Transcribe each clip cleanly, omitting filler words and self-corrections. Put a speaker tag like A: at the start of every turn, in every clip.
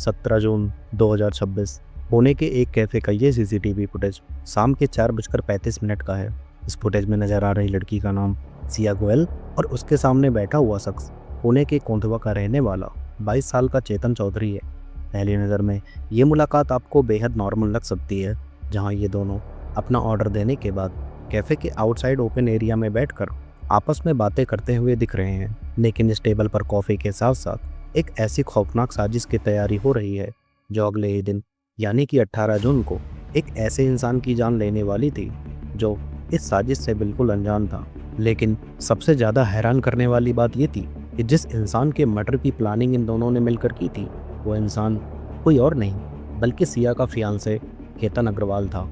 A: 17 जून 2026 पुणे के एक कैफ़े का ये सीसीटीवी फुटेज शाम के 4:35 का है। इस फुटेज में नज़र आ रही लड़की का नाम सिया गोयल और उसके सामने बैठा हुआ शख्स पुणे के कोंधवा का रहने वाला 22 साल का चेतन चौधरी है। पहली नज़र में ये मुलाकात आपको बेहद नॉर्मल लग सकती है, जहाँ ये दोनों अपना ऑर्डर देने के बाद कैफ़े के आउटसाइड ओपन एरिया में बैठकर आपस में बातें करते हुए दिख रहे हैं। लेकिन इस टेबल पर कॉफ़ी के साथ साथ एक ऐसी खौफनाक साजिश की तैयारी हो रही है जो अगले ही दिन यानी कि 18 जून को एक ऐसे इंसान की जान लेने वाली थी जो इस साजिश से बिल्कुल अनजान था। लेकिन सबसे ज़्यादा हैरान करने वाली बात ये थी कि जिस इंसान के मर्डर की प्लानिंग इन दोनों ने मिलकर की थी वो इंसान कोई और नहीं बल्कि सिया का फियांसे केतन अग्रवाल था।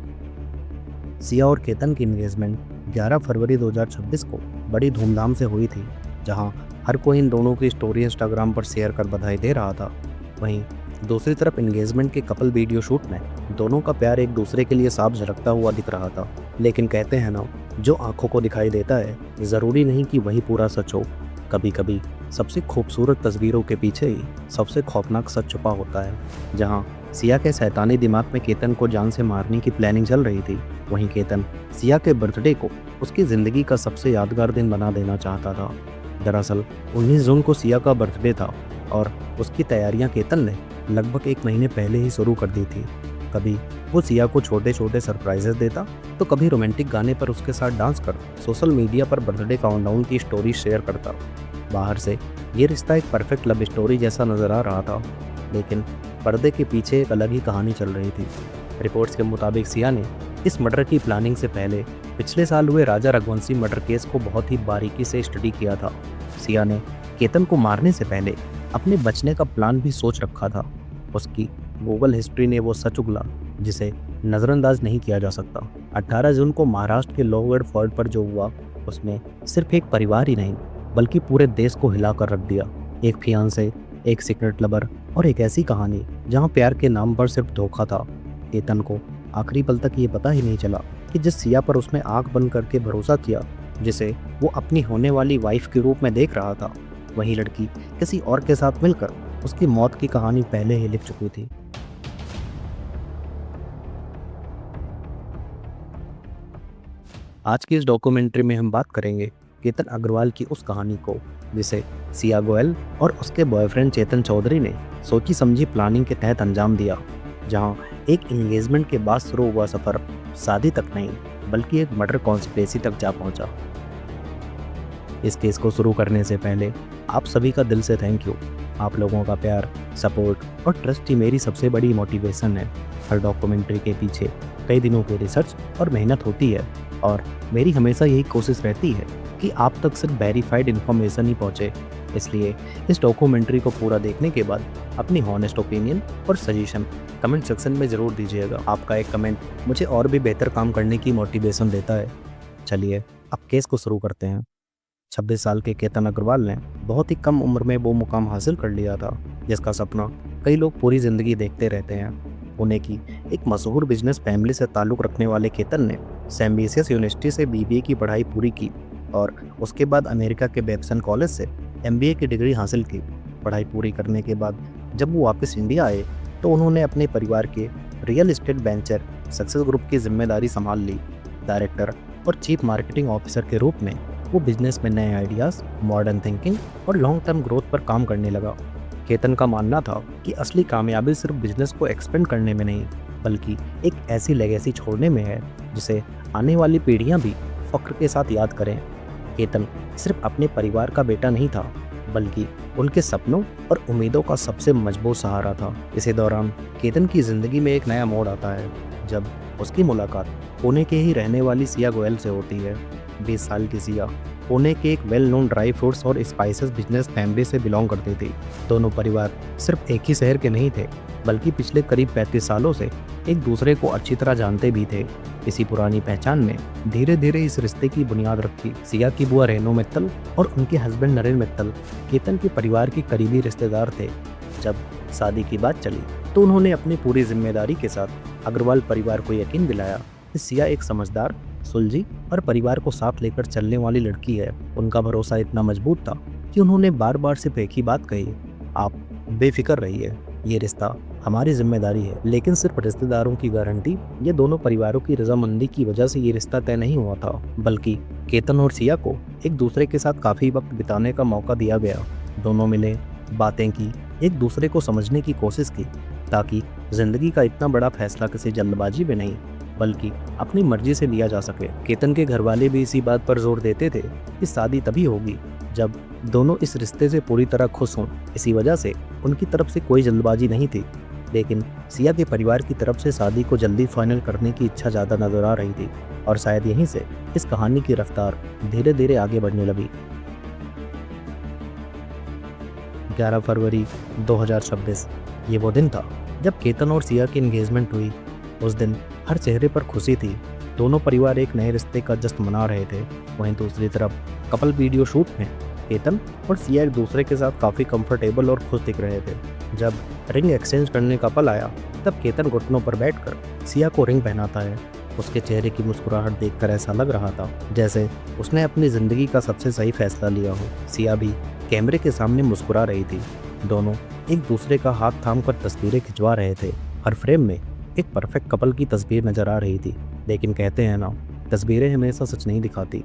A: सिया और केतन की एंगेजमेंट 11 फरवरी 2026 को बड़ी धूमधाम से हुई थी, जहां हर कोई इन दोनों की स्टोरी इंस्टाग्राम पर शेयर कर बधाई दे रहा था। वहीं दूसरी तरफ एंगेजमेंट के कपल वीडियो शूट में दोनों का प्यार एक दूसरे के लिए साफ झलकता हुआ दिख रहा था। लेकिन कहते हैं ना, जो आंखों को दिखाई देता है ज़रूरी नहीं कि वही पूरा सच हो। कभी कभी सबसे खूबसूरत तस्वीरों के पीछे ही सबसे खौफनाक सच छुपा होता है। जहां सिया के शैतानी दिमाग में केतन को जान से मारने की प्लानिंग चल रही थी, वहीं केतन सिया के बर्थडे को उसकी ज़िंदगी का सबसे यादगार दिन बना देना चाहता था। दरअसल 19 जून को सिया का बर्थडे था और उसकी तैयारियां केतन ने लगभग 1 महीने पहले ही शुरू कर दी थी। कभी वो सिया को छोटे छोटे सरप्राइजेस देता, तो कभी रोमांटिक गाने पर उसके साथ डांस कर सोशल मीडिया पर बर्थडे काउंटडाउन की स्टोरी शेयर करता। बाहर से ये रिश्ता एक परफेक्ट लव स्टोरी जैसा नज़र आ रहा था, लेकिन पर्दे के पीछे एक अलग ही कहानी चल रही थी। रिपोर्ट्स के मुताबिक सिया ने इस मर्डर की प्लानिंग से पहले पिछले साल हुए राजा रघुवंशी मर्डर केस को बहुत ही बारीकी से स्टडी किया था। सिया ने केतन को मारने से पहले अपने बचने का प्लान भी सोच रखा था। उसकी गूगल हिस्ट्री ने वो सच उगला जिसे नज़रअंदाज नहीं किया जा सकता। 18 जून को महाराष्ट्र के लोहगढ़ फोर्ट पर जो हुआ उसने सिर्फ एक परिवार ही नहीं बल्कि पूरे देश को हिलाकर रख दिया। एक फियांसे, एक सीक्रेट लवर और एक ऐसी कहानी जहां प्यार के नाम पर सिर्फ धोखा था। केतन को आखिरी पल तक ये पता ही नहीं चला कि जिस सिया पर उसने आंख बंद करके भरोसा किया, जिसे वो अपनी होने वाली वाइफ के रूप में देख रहा था, वही लड़की किसी और के साथ मिलकर उसकी मौत की कहानी पहले ही लिख चुकी थी। आज की इस डॉक्यूमेंट्री में हम बात करेंगे केतन अग्रवाल की उस कहानी को जिसे सिया गोयल और उसके बॉयफ्रेंड चेतन चौधरी ने सोची समझी प्लानिंग के तहत अंजाम दिया। जहां एक एंगेजमेंट के बाद शुरू हुआ सफ़र शादी तक नहीं बल्कि एक मर्डर कॉन्स्पिरेसी तक जा पहुंचा। इस केस को शुरू करने से पहले आप सभी का दिल से थैंक यू। आप लोगों का प्यार, सपोर्ट और ट्रस्ट ही मेरी सबसे बड़ी मोटिवेशन है। हर डॉक्यूमेंट्री के पीछे कई दिनों की रिसर्च और मेहनत होती है और मेरी हमेशा यही कोशिश रहती है कि आप तक सिर्फ वेरीफाइड इन्फॉर्मेशन ही पहुंचे। इसलिए इस डॉक्यूमेंट्री को पूरा देखने के बाद अपनी हॉनेस्ट ओपिनियन और सजेशन कमेंट सेक्शन में ज़रूर दीजिएगा। आपका एक कमेंट मुझे और भी बेहतर काम करने की मोटिवेशन देता है। चलिए अब केस को शुरू करते हैं। 26 साल के केतन अग्रवाल ने बहुत ही कम उम्र में वो मुकाम हासिल कर लिया था जिसका सपना कई लोग पूरी ज़िंदगी देखते रहते हैं। पुणे की एक मशहूर बिजनेस फैमिली से ताल्लुक़ रखने वाले केतन ने सैम्बियस यूनिवर्सिटी से बीबीए की पढ़ाई पूरी की और उसके बाद अमेरिका के बेप्सन कॉलेज से एमबीए की डिग्री हासिल की। पढ़ाई पूरी करने के बाद जब वो वापस इंडिया आए तो उन्होंने अपने परिवार के real estate venture success group की जिम्मेदारी संभाल ली। डायरेक्टर और चीफ मार्केटिंग ऑफिसर के रूप में वो बिजनेस में नए आइडियाज़, मॉडर्न थिंकिंग और लॉन्ग टर्म ग्रोथ पर काम करने लगा। केतन का मानना था कि असली कामयाबी सिर्फ बिजनेस को एक्सपेंड करने में नहीं बल्कि एक ऐसी लेगेसी छोड़ने में है जिसे आने वाली पीढ़ियां भी फख्र के साथ याद करें। केतन सिर्फ अपने परिवार का बेटा नहीं था बल्कि उनके सपनों और उम्मीदों का सबसे मजबूत सहारा था। इसी दौरान केतन की ज़िंदगी में एक नया मोड़ आता है जब उसकी मुलाकात पुणे के ही रहने वाली सिया गोयल से होती है। 20 साल की सिया पुणे के एक वेल नोन ड्राई फ्रूट्स और स्पाइसेस बिजनेस फैमिली से बिलोंग करती थी। दोनों परिवार सिर्फ एक ही शहर के नहीं थे बल्कि पिछले करीब 35 सालों से एक दूसरे को अच्छी तरह जानते भी थे। इसी पुरानी पहचान ने धीरे धीरे इस रिश्ते की बुनियाद रखी। सिया की बुआ रेनू मित्तल और उनके हस्बैंड नरेन मित्तल केतन के परिवार के करीबी रिश्तेदार थे। जब शादी की बात चली तो उन्होंने अपनी पूरी जिम्मेदारी के साथ अग्रवाल परिवार को यकीन दिलाया कि सिया एक समझदार, सुलझी और परिवार को साथ लेकर चलने वाली लड़की है। उनका भरोसा इतना मजबूत था कि उन्होंने बार बार सिर्फ एक ही बात कही, आप बेफिक्र रहिए, ये रिश्ता हमारी जिम्मेदारी है। लेकिन सिर्फ रिश्तेदारों की गारंटी, ये दोनों परिवारों की रजामंदी की वजह से ये रिश्ता तय नहीं हुआ था, बल्कि केतन और सिया को एक दूसरे के साथ काफ़ी वक्त बिताने का मौका दिया गया। दोनों मिले, बातें की, एक दूसरे को समझने की कोशिश की, ताकि ज़िंदगी का इतना बड़ा फैसला किसी जल्दबाजी में नहीं बल्कि अपनी मर्जी से लिया जा सके। केतन के घर वाले भी इसी बात पर जोर देते थे कि शादी तभी होगी जब दोनों इस रिश्ते से पूरी तरह खुश हों। इसी वजह से उनकी तरफ से कोई जल्दबाजी नहीं थी, लेकिन सिया के परिवार की तरफ से शादी को जल्दी फाइनल करने की इच्छा ज़्यादा नजर आ रही थी और शायद यहीं से इस कहानी की रफ्तार धीरे धीरे आगे बढ़ने लगी। 11 फरवरी 2026 ये वो दिन था जब केतन और सिया की एंगेजमेंट हुई। उस दिन हर चेहरे पर खुशी थी। दोनों परिवार एक नए रिश्ते का जश्न मना रहे थे। वहीं दूसरी तरफ कपल वीडियो शूट में केतन और सिया एक दूसरे के साथ काफ़ी कंफर्टेबल और खुश दिख रहे थे। जब रिंग एक्सचेंज करने का पल आया तब केतन घुटनों पर बैठकर सिया को रिंग पहनाता है। उसके चेहरे की मुस्कुराहट देखकर ऐसा लग रहा था जैसे उसने अपनी ज़िंदगी का सबसे सही फैसला लिया हो। सिया भी कैमरे के सामने मुस्कुरा रही थी। दोनों एक दूसरे का हाथ थाम कर तस्वीरें खिंचवा रहे थे। हर फ्रेम में एक परफेक्ट कपल की तस्वीर नजर आ रही थी। लेकिन कहते हैं ना, तस्वीरें हमेशा सच नहीं दिखाती।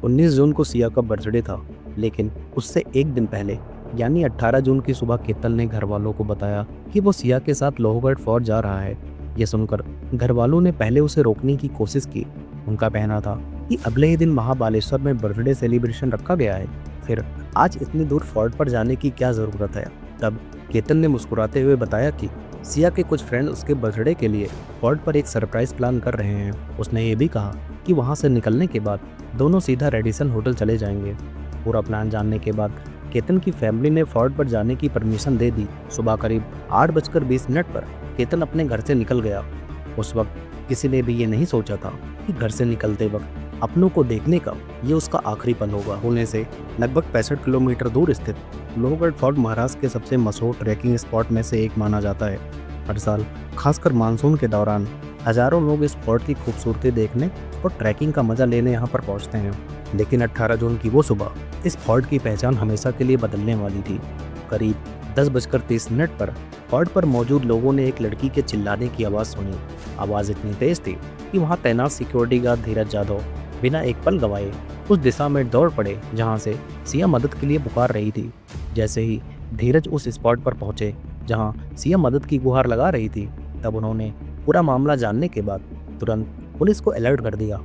A: 19 जून को सिया का बर्थडे था, लेकिन उससे एक दिन पहले यानी 18 जून की सुबह केतन ने घर वालों को बताया कि वो सिया के साथ लोहगढ़ फोर्ट जा रहा है। ये सुनकर घर वालों ने पहले उसे रोकने की कोशिश की। उनका कहना था कि अगले ही दिन महाबालेश्वर में बर्थडे सेलिब्रेशन रखा गया है, फिर आज इतनी दूर फोर्ट पर जाने की क्या ज़रूरत है। तब केतन ने मुस्कुराते हुए बताया कि सिया के कुछ फ्रेंड उसके बर्थडे के लिए फोर्ट पर एक सरप्राइज प्लान कर रहे हैं। उसने ये भी कहा कि वहाँ से निकलने के बाद दोनों सीधा रेडिसन होटल चले जाएंगे। पूरा प्लान जानने के बाद केतन की फैमिली ने फोर्ट पर जाने की परमिशन दे दी। सुबह करीब 8:20 पर केतन अपने घर से निकल गया। उस वक्त किसी ने भी ये नहीं सोचा था कि घर से निकलते वक्त अपनों को देखने का ये उसका आखिरी पल होगा। पुणे से लगभग 65 किलोमीटर दूर स्थित लोहगढ़ फोर्ट महाराष्ट्र के सबसे मशहूर ट्रैकिंग स्पॉट में से एक माना जाता है। हर साल खासकर मानसून के दौरान हजारों लोग इस फोर्ट की खूबसूरती देखने और ट्रैकिंग का मजा लेने यहाँ पर पहुँचते हैं। लेकिन 18 जून की वो सुबह इस फोर्ट की पहचान हमेशा के लिए बदलने वाली थी। करीब 10:30 पर फोर्ट पर मौजूद लोगों ने एक लड़की के चिल्लाने की आवाज़ सुनी। आवाज़ इतनी तेज थी कि वहाँ तैनात सिक्योरिटी गार्ड धीरज यादव बिना एक पल गवाए उस दिशा में दौड़ पड़े जहाँ से सिया मदद के लिए पुकार रही थी। जैसे ही धीरज उस स्पॉट पर पहुँचे जहाँ सिया मदद की गुहार लगा रही थी, तब उन्होंने पूरा मामला जानने के बाद तुरंत पुलिस को अलर्ट कर दिया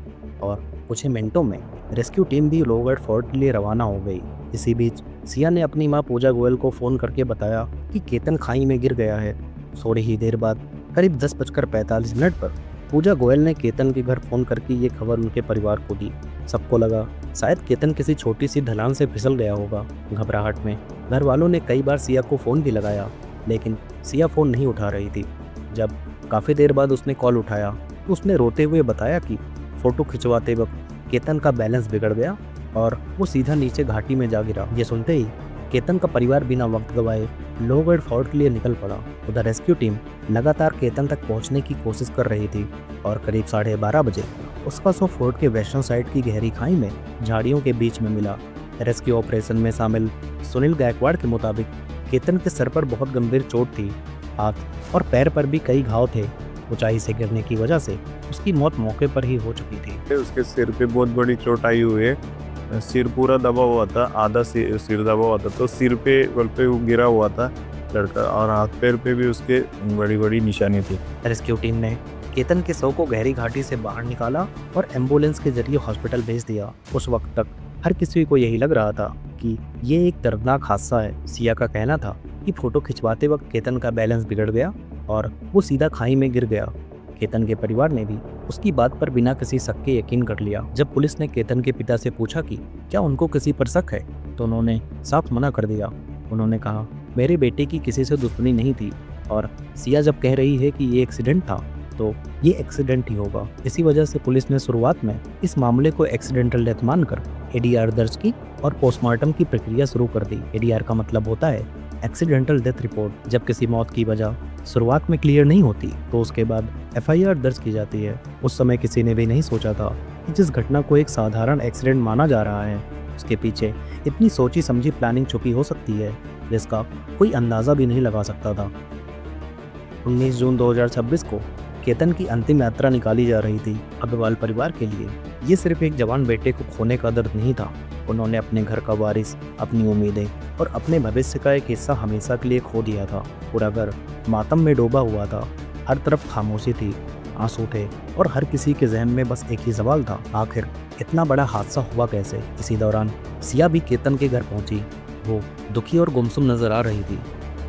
A: और कुछ ही मिनटों में रेस्क्यू टीम भी लोहगढ़ फोर्ट के लिए रवाना हो गई। इसी बीच सिया ने अपनी मां पूजा गोयल को फ़ोन करके बताया कि केतन खाई में गिर गया है। थोड़ी ही देर बाद करीब 10:45 पर पूजा गोयल ने केतन के घर फ़ोन करके ये खबर उनके परिवार को दी। सबको लगा शायद केतन किसी छोटी सी ढलान से फिसल गया होगा। घबराहट में घर वालों ने कई बार सिया को फ़ोन भी लगाया, लेकिन सिया फ़ोन नहीं उठा रही थी। जब काफ़ी देर बाद उसने कॉल उठाया तो उसने रोते हुए बताया कि फ़ोटो खिंचवाते वक्त केतन का बैलेंस बिगड़ गया और वो सीधा नीचे घाटी में जा गिरा। ये सुनते ही केतन का परिवार बिना वक्त गवाए लोहगढ़ फोर्ट के लिए निकल पड़ा। उधर रेस्क्यू टीम लगातार केतन तक पहुंचने की कोशिश कर रही थी और करीब 12:30 बजे उसका शव फोर्ट के वेस्टर्न साइड की गहरी खाई में झाड़ियों के बीच में मिला। रेस्क्यू ऑपरेशन में शामिल सुनील गायकवाड़ के मुताबिक केतन के सर पर बहुत गंभीर चोट थी। हाथ और पैर पर भी कई घाव थे। ऊंचाई से गिरने की वजह से उसकी मौत मौके पर ही हो चुकी थी।
B: उसके सिर पे बहुत बड़ी चोट आई हुई है। सिर पूरा दबा हुआ था, आधा सिर दबा हुआ था, तो सिर पे वो गिरा हुआ था लड़का, और हाथ पैर पे भी उसके बड़ी बड़ी निशानी थी।
A: रेस्क्यू टीम ने केतन के शव को गहरी घाटी से बाहर निकाला और एम्बुलेंस के जरिए हॉस्पिटल भेज दिया। उस वक्त तक हर किसी को यही लग रहा था कि ये एक दर्दनाक हादसा है। सिया का कहना था कि फोटो खिंचवाते वक्त केतन का बैलेंस बिगड़ गया और वो सीधा खाई में गिर गया। केतन के परिवार ने भी उसकी बात पर बिना किसी शक के यकीन कर लिया। जब पुलिस ने केतन के पिता से पूछा कि क्या उनको किसी पर शक है, तो उन्होंने साफ मना कर दिया। उन्होंने कहा, मेरे बेटे की किसी से दुश्मनी नहीं थी और सिया जब कह रही है कि ये एक्सीडेंट था तो ये एक्सीडेंट ही होगा। इसी वजह से पुलिस ने शुरुआत में इस मामले को एक्सीडेंटल डेथ मानकर एडीआर दर्ज की और पोस्टमार्टम की प्रक्रिया शुरू कर दी। एडीआर का मतलब होता है एक्सीडेंटल डेथ रिपोर्ट। जब किसी मौत की वजह शुरुआत में क्लियर नहीं होती तो उसके बाद एफआईआर दर्ज की जाती है। उस समय किसी ने भी नहीं सोचा था कि जिस घटना को एक साधारण एक्सीडेंट माना जा रहा है उसके पीछे इतनी सोची समझी प्लानिंग छुपी हो सकती है। जिसका कोई अंदाज़ा भी नहीं लगा सकता था। 19 जून 2026 को केतन की अंतिम यात्रा निकाली जा रही थी अग्रवाल परिवार के लिए। ये सिर्फ एक जवान बेटे को खोने का दर्द नहीं था, उन्होंने अपने घर का वारिस, अपनी उम्मीदें और अपने भविष्य का एक हिस्सा हमेशा के लिए खो दिया था। पूरा घर मातम में डूबा हुआ था, हर तरफ खामोशी थी, आंसू थे और हर किसी के जहन में बस एक ही सवाल था, आखिर इतना बड़ा हादसा हुआ कैसे। इसी दौरान सिया भी केतन के घर पहुंची। वो दुखी और गुमसुम नजर आ रही थी,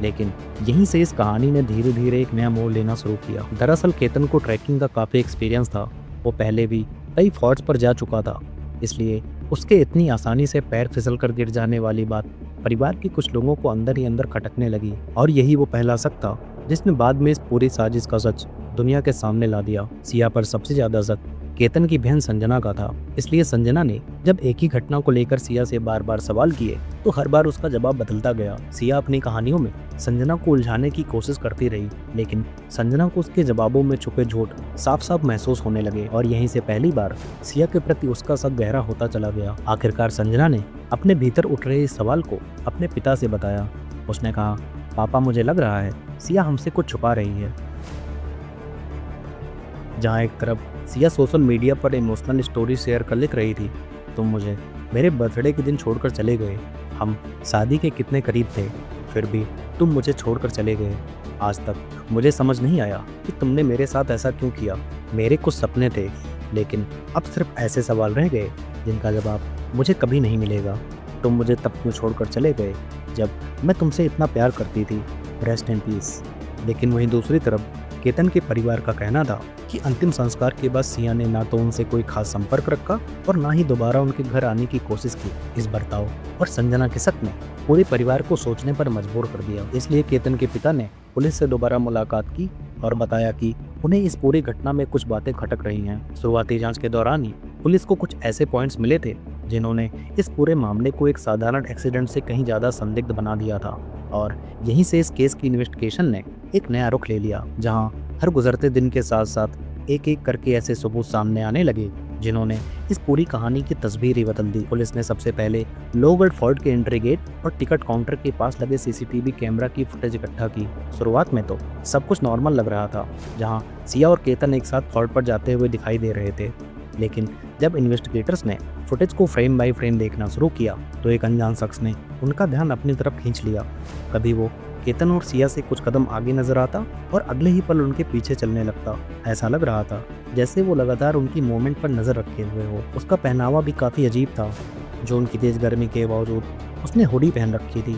A: लेकिन यहीं से इस कहानी ने धीरे धीरे एक नया मोड़ लेना शुरू किया। दरअसल केतन को ट्रैकिंग का काफ़ी एक्सपीरियंस था, वो पहले भी कई फॉर्ट्स पर जा चुका था, इसलिए उसके इतनी आसानी से पैर फिसल कर गिर जाने वाली बात परिवार के कुछ लोगों को अंदर ही अंदर खटकने लगी। और यही वो पहला शख्स था जिसने बाद में इस पूरी साजिश का सच दुनिया के सामने ला दिया। सिया पर सबसे ज्यादा शक केतन की बहन संजना का था, इसलिए संजना ने जब एक ही घटना को लेकर सिया से बार बार सवाल किए तो हर बार उसका जवाब बदलता गया। सिया अपनी कहानियों में संजना को उलझाने की कोशिश करती रही, लेकिन संजना को उसके जवाबों में छुपे झूठ साफ साफ महसूस होने लगे और यहीं से पहली बार सिया के प्रति उसका शक गहरा होता चला गया। आखिरकार संजना ने अपने भीतर उठ रहे इस सवाल को अपने पिता से बताया। उसने कहा, पापा मुझे लग रहा है सिया हमसे कुछ छुपा रही है। जहाँ एक तरफ सिया सोशल मीडिया पर इमोशनल स्टोरी शेयर कर लिख रही थी, तुम मुझे मेरे बर्थडे के दिन छोड़कर चले गए, हम शादी के कितने करीब थे, फिर भी तुम मुझे छोड़कर चले गए। आज तक मुझे समझ नहीं आया कि तुमने मेरे साथ ऐसा क्यों किया। मेरे कुछ सपने थे, लेकिन अब सिर्फ ऐसे सवाल रह गए जिनका जवाब मुझे कभी नहीं मिलेगा। तुम मुझे तब क्यों छोड़कर चले गए जब मैं तुमसे इतना प्यार करती थी। Rest in peace. लेकिन वहीं दूसरी तरफ केतन के परिवार का कहना था कि अंतिम संस्कार के बाद सिया ने ना तो उनसे कोई खास संपर्क रखा और ना ही दोबारा उनके घर आने की कोशिश की। इस बर्ताव और संजना के शक ने पूरे परिवार को सोचने पर मजबूर कर दिया। इसलिए केतन के पिता ने पुलिस से दोबारा मुलाकात की और बताया कि उन्हें इस पूरी घटना में कुछ बातें खटक रही हैं। शुरुआती जांच के दौरान ही पुलिस को कुछ ऐसे पॉइंट्स मिले थे जिन्होंने इस पूरे मामले को एक साधारण एक्सीडेंट से कहीं ज़्यादा संदिग्ध बना दिया था और यहीं से इस केस की इन्वेस्टिगेशन ने एक नया रुख ले लिया, जहां हर गुजरते दिन के साथ साथ एक एक करके ऐसे सबूत सामने आने लगे जिन्होंने इस पूरी कहानी की तस्वीर ही बदल दी। पुलिस ने सबसे पहले लोगढ़ फोर्ट के एंट्री गेट और टिकट काउंटर के पास लगे सीसीटीवी कैमरा की फुटेज इकट्ठा की। शुरुआत में तो सब कुछ नॉर्मल लग रहा था, जहां सिया और केतन एक साथ फोर्ट पर जाते हुए दिखाई दे रहे थे, लेकिन जब इन्वेस्टिगेटर्स ने फुटेज को फ्रेम बाय फ्रेम देखना शुरू किया तो एक अनजान शख्स ने उनका ध्यान अपनी तरफ खींच लिया। कभी वो केतन और सिया से कुछ कदम आगे नजर आता और अगले ही पल उनके पीछे चलने लगता। ऐसा लग रहा था जैसे वो लगातार उनकी मूवमेंट पर नजर रखे हुए हो। उसका पहनावा भी काफ़ी अजीब था। जो उनकी तेज गर्मी के बावजूद उसने हुडी पहन रखी थी।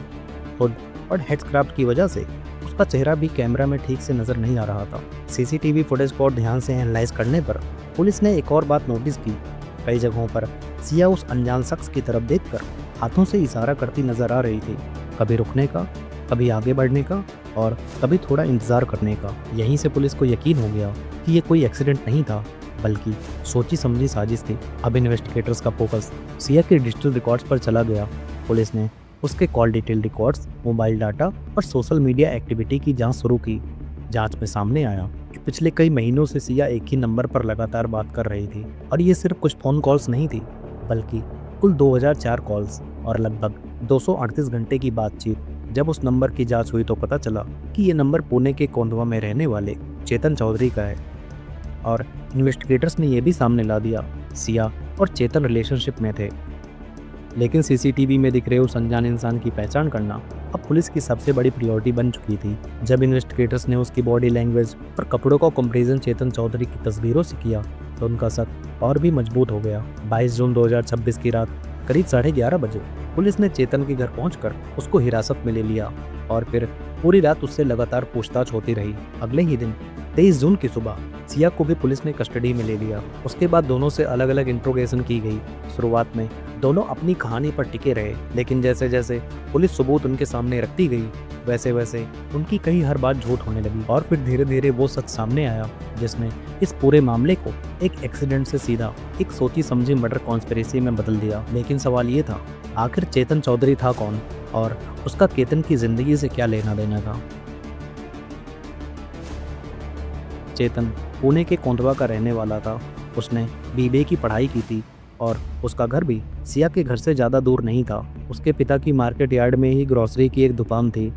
A: हुड और हेडक्राफ्ट की वजह से उसका चेहरा भी कैमरा में ठीक से नजर नहीं आ रहा था। सीसीटीवी फुटेज को ध्यान से एनालाइज करने पर पुलिस ने एक और बात नोटिस की। कई जगहों पर सिया उस अनजान शख्स की तरफ देखकर हाथों से इशारा करती नजर आ रही थी, कभी रुकने का, कभी आगे बढ़ने का और कभी थोड़ा इंतजार करने का। यहीं से पुलिस को यकीन हो गया कि ये कोई एक्सीडेंट नहीं था, बल्कि सोची समझी साजिश थी। अब इन्वेस्टिगेटर्स का फोकस सिया के डिजिटल रिकॉर्ड्स पर चला गया। पुलिस ने उसके call detail records, mobile data और सोशल मीडिया एक्टिविटी की जांच शुरू की। जांच में सामने आया कि पिछले कई महीनों से सिया एक ही नंबर पर लगातार बात कर रही थी और ये सिर्फ कुछ फ़ोन कॉल्स नहीं थी, बल्कि कुल 2004 कॉल्स और लगभग 238 घंटे की बातचीत। जब उस नंबर की जांच हुई तो पता चला कि ये नंबर पुणे के कोंधवा में रहने वाले चेतन चौधरी का है और इन्वेस्टिगेटर्स ने यह भी सामने ला दिया सिया और चेतन रिलेशनशिप में थे। लेकिन सीसीटीवी में दिख रहे उस अनजान इंसान की पहचान करना अब पुलिस की सबसे बड़ी प्रायोरिटी बन चुकी थी। जब इन्वेस्टिगेटर्स ने उसकी बॉडी लैंग्वेज और कपड़ों का कंपैरिजन चेतन चौधरी की तस्वीरों से किया तो उनका शक और भी मजबूत हो गया। 22 जून 2026 की रात करीब 11:30 बजे पुलिस ने चेतन के घर पहुंचकर उसको हिरासत में ले लिया और फिर पूरी रात उससे लगातार पूछताछ होती रही। अगले ही दिन 23 जून की सुबह सिया को भी पुलिस ने कस्टडी में ले लिया। उसके बाद दोनों से अलग अलग इंट्रोगेशन की गई। शुरुआत में दोनों अपनी कहानी पर टिके रहे, लेकिन जैसे जैसे पुलिस सबूत उनके सामने रखती गई वैसे वैसे उनकी कहीं हर बात झूठ होने लगी और फिर धीरे धीरे वो सच सामने आया जिसने इस पूरे मामले को एक एक्सीडेंट से सीधा एक सोची समझी मर्डर कॉन्स्पिरेसी में बदल दिया। लेकिन सवाल ये था, आखिर चेतन चौधरी था कौन और उसका केतन की जिंदगी से क्या लेना देना था। चेतन पुणे के कोंधवा का रहने वाला था। उसने बीबीए की पढ़ाई की थी और उसका घर भी सिया के घर से ज़्यादा दूर नहीं था। उसके पिता की मार्केट यार्ड में ही ग्रोसरी की एक दुकान थी।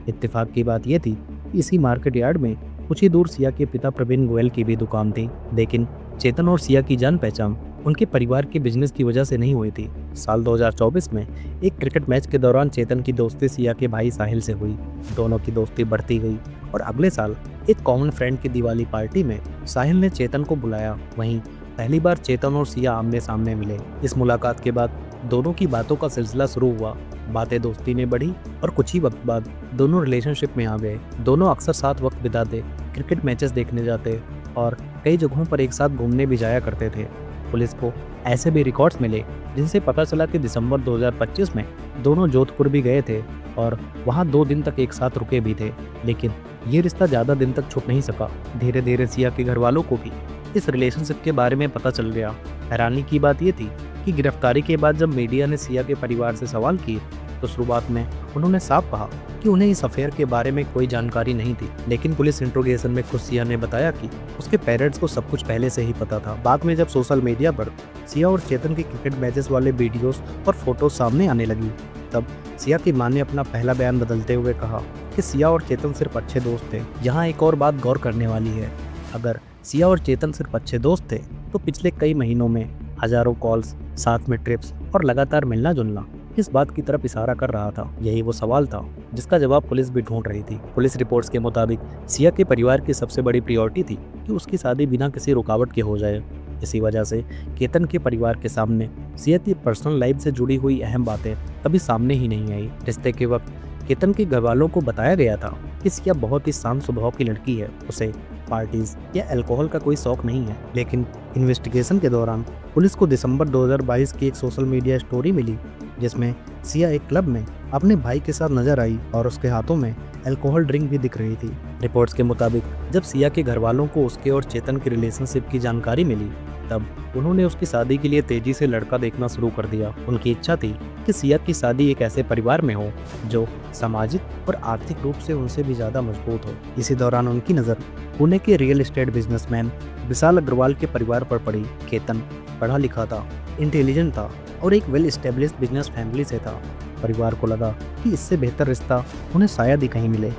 A: इत्तेफाक की बात यह थी कि इसी मार्केट यार्ड में कुछ ही दूर सिया के पिता प्रवीण गोयल की भी दुकान थी। लेकिन चेतन और सिया की जान पहचान उनके परिवार के बिजनेस की वजह से नहीं हुई थी। साल 2024 में एक क्रिकेट मैच के दौरान चेतन की दोस्ती सिया के भाई साहिल से हुई। दोनों की दोस्ती बढ़ती गई और अगले साल एक कॉमन फ्रेंड की दिवाली पार्टी में साहिल ने चेतन को बुलाया। वहीं पहली बार चेतन और सिया आमने सामने मिले। इस मुलाकात के बाद दोनों की बातों का सिलसिला शुरू हुआ। बातें दोस्ती में बढ़ी और कुछ ही वक्त बाद दोनों रिलेशनशिप में आ गए। दोनों अक्सर साथ वक्त बिताते, क्रिकेट मैचेस देखने जाते और कई जगहों पर एक साथ घूमने भी जाया करते थे। पुलिस को ऐसे भी रिकॉर्ड्स मिले जिनसे पता चला कि दिसंबर 2025 में दोनों जोधपुर भी गए थे और वहां 2 दिन तक एक साथ रुके भी थे। लेकिन ये रिश्ता ज़्यादा दिन तक छुप नहीं सका। धीरे धीरे सिया के घर वालों को भी इस रिलेशनशिप के बारे में पता चल गया। हैरानी की बात यह थी कि गिरफ्तारी के बाद जब मीडिया ने सिया के परिवार से सवाल किए तो शुरुआत में उन्होंने साफ कहा कि उन्हें इस अफेयर के बारे में कोई जानकारी नहीं थी। लेकिन पुलिस इंट्रोगेशन में खुद सिया ने बताया कि उसके पेरेंट्स को सब कुछ पहले से ही पता था। बाद में जब सोशल मीडिया पर सिया और चेतन के क्रिकेट मैचेस वाले वीडियोस और फोटोज सामने आने लगी, तब सिया की मां ने अपना पहला बयान बदलते हुए कहा कि सिया और चेतन सिर्फ अच्छे दोस्त थे। यहाँ एक और बात गौर करने वाली है, अगर सिया और चेतन सिर्फ अच्छे दोस्त थे तो पिछले कई महीनों में हजारों कॉल्स, साथ में ट्रिप्स और लगातार मिलना जुलना इस बात की तरफ इशारा कर रहा था। यही वो सवाल था जिसका जवाब पुलिस भी ढूंढ रही थी। पुलिस रिपोर्ट्स के मुताबिक सिया के परिवार की सबसे बड़ी प्रायोरिटी थी कि उसकी शादी बिना किसी रुकावट के हो जाए। इसी वजह से केतन के परिवार के सामने सिया की पर्सनल लाइफ से जुड़ी हुई अहम बातें कभी सामने ही नहीं आई। रिश्ते के वक्त केतन के घरवालों को बताया गया था कि सिया बहुत ही शांत स्वभाव की लड़की है, उसे पार्टीज या अल्कोहल का कोई शौक नहीं है। लेकिन इन्वेस्टिगेशन के दौरान पुलिस को दिसंबर 2022 की एक सोशल मीडिया स्टोरी मिली जिसमें सिया एक क्लब में अपने भाई के साथ नजर आई और उसके हाथों में अल्कोहल ड्रिंक भी दिख रही थी। रिपोर्ट्स के मुताबिक जब सिया के घर वालों को उसके और चेतन की रिलेशनशिप की जानकारी मिली तब उन्होंने उसकी शादी के लिए तेजी से लड़का देखना शुरू कर दिया। उनकी इच्छा थी कि सिया की शादी एक ऐसे परिवार में हो जो सामाजिक और आर्थिक रूप से उनसे भी ज़्यादा मजबूत हो। इसी दौरान उनकी नज़र पुणे के रियल एस्टेट बिजनेसमैन विशाल अग्रवाल के परिवार पर पड़ी। केतन पढ़ा लिखा था, इंटेलिजेंट था और एक वेल एस्टेब्लिश्ड बिजनेस फैमिली से था। परिवार को लगा कि इससे बेहतर रिश्ता उन्हें शायद ही कहीं मिले।